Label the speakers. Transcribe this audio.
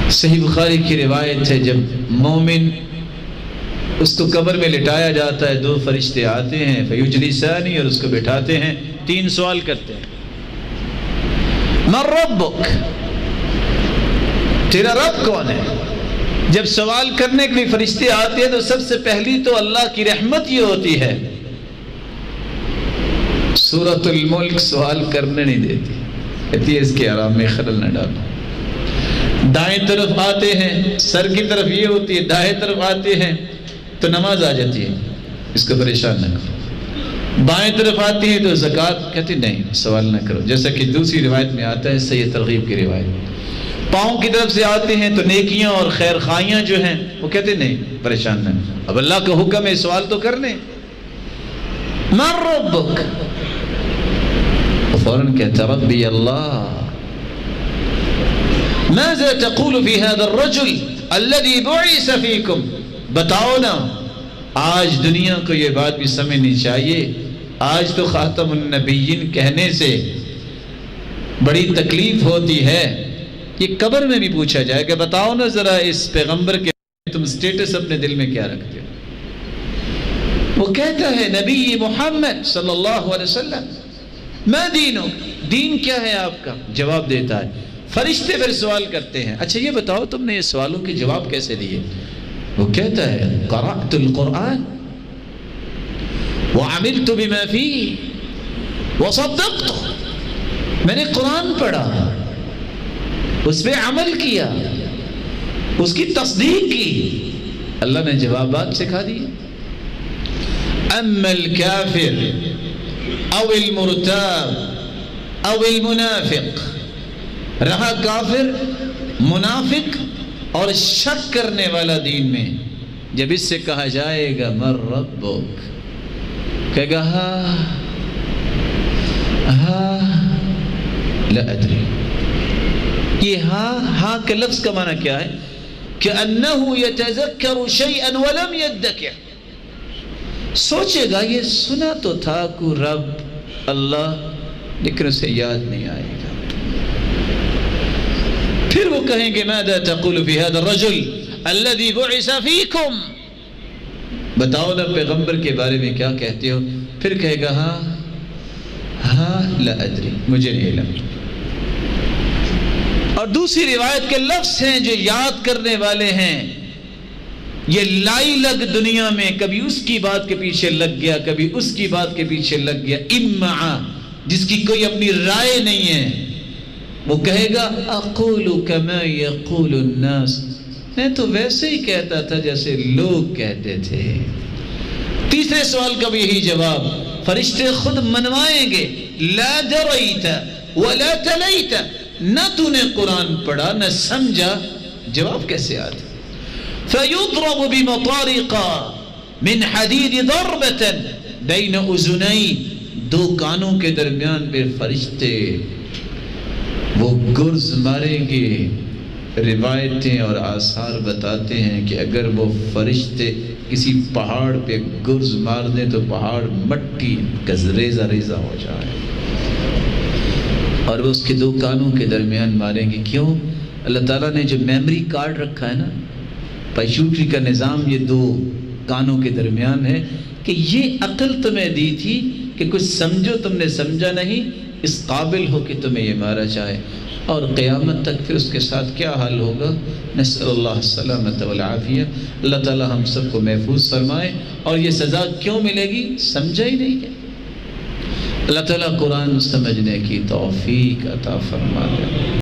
Speaker 1: صحیح بخاری کی روایت ہے، جب مومن اس کو قبر میں لٹایا جاتا ہے، دو فرشتے آتے ہیں فیجلسانی، اور اس کو بٹھاتے ہیں، تین سوال کرتے ہیں، من ربک، تیرا رب کون ہے؟ جب سوال کرنے کے لیے فرشتے آتے ہیں تو سب سے پہلی تو اللہ کی رحمت یہ ہوتی ہے، سورۃ الملک سوال کرنے نہیں دیتی، کہتی ہے اس کے آرام میں خلل نہ ڈالو۔ دائیں طرف آتے ہیں، سر کی طرف یہ ہوتی ہے، دائیں طرف آتے ہیں تو نماز آ جاتی ہے، اس کو پریشان نہ کرو۔ بائیں طرف آتی ہے تو زکوٰۃ، کہتی نہیں سوال نہ کرو، جیسا کہ دوسری روایت میں آتا ہے، صحیح ترغیب کی روایت۔ پاؤں کی طرف سے آتے ہیں تو نیکیاں اور خیر خائیاں جو ہیں وہ کہتے نہیں پریشان نہ، اب اللہ کا حکم ہے سوال تو کرنے۔ من ربک، فوراً کہتا ربی اللہ۔ ماذا تقول في هذا الرجل الذي بعث فيكم، بتاؤ نا، آج دنیا کو یہ بات بھی سمجھنی چاہیے، آج تو خاتم النبیین کہنے سے بڑی تکلیف ہوتی ہے، یہ قبر میں بھی پوچھا جائے کہ بتاؤ نا ذرا اس پیغمبر کے تم سٹیٹس اپنے دل میں کیا رکھتے ہو؟ وہ کہتا ہے نبی محمد صلی اللہ علیہ وسلم، ما دینو، دین کیا ہے آپ کا؟ جواب دیتا ہے۔ فرشتے پھر سوال کرتے ہیں، اچھا یہ بتاؤ تم نے یہ سوالوں کے جواب کیسے دیے؟ وہ کہتا ہے قرأت القرآن وعملت بما فيه وصدقت، میں نے قرآن پڑھا، اس پہ عمل کیا، اس کی تصدیق کی۔ اللہ نے جوابات سکھا دیے۔ اما الکافر او المرتاب او المنافق، رہا کافر، منافق اور شک کرنے والا دین میں، جب اس سے کہا جائے گا من ربک، کہے گا ہاں لا ادری۔ یہ ہاں کے لفظ کا معنی کیا ہے؟ کہ یتذکر شیئا ولم یدکر، سوچے گا یہ سنا تو تھا کو رب اللہ، لیکن اسے یاد نہیں آئے گا۔ پھر وہ کہیں گے ماذا تقول فی هذا الرجل الذي بعث فیکم، بتاؤ نا پیغمبر کے بارے میں کیا کہتے ہو؟ پھر کہے گا ہاں لا ادری، مجھے نہیں علم۔ اور دوسری روایت کے لفظ ہیں جو یاد کرنے والے ہیں، یہ لائی لگ دنیا میں کبھی اس کی بات کے پیچھے لگ گیا، کبھی اس کی بات کے پیچھے لگ گیا، امعا، جس کی کوئی اپنی رائے نہیں ہے، وہ کہے گا اقول کما یقول الناس، میں تو ویسے ہی کہتا تھا جیسے لوگ کہتے تھے۔ تیسرے سوال کا بھی یہی جواب فرشتے خود منوائیں گے، لا دریت ولا تلیت، نہ تو نے قرآن پڑھا نہ سمجھا، جواب کیسے آتا؟ فَيُضْرَبُ بِمَطَارِقَ مِنْ حَدِيدِ ضَرْبَةً بَيْنَ اُذُنَيْ، دو کانوں کے درمیان پہ فرشتے وہ گرز ماریں گے۔ روایتیں اور آثار بتاتے ہیں کہ اگر وہ فرشتے کسی پہاڑ پہ گرز مار دیں تو پہاڑ مٹی کا ریزہ ریزہ ہو جائے، اور وہ اس کے دو کانوں کے درمیان ماریں گے۔ کیوں؟ اللہ تعالیٰ نے جو میموری کارڈ رکھا ہے نا، پیشوٹری کا نظام یہ دو کانوں کے درمیان ہے، کہ یہ عقل تمہیں دی تھی کہ کچھ سمجھو، تم نے سمجھا نہیں، اس قابل ہو کہ تمہیں یہ مارا جائے، اور قیامت تک پھر اس کے ساتھ کیا حال ہوگا؟ نسأل اللہ السلامۃ والعافیہ۔ اللہ تعالیٰ ہم سب کو محفوظ فرمائے۔ اور یہ سزا کیوں ملے گی؟ سمجھا ہی نہیں ہے۔ اللہ تعالیٰ قرآن سمجھنے کی توفیق عطا فرما دے۔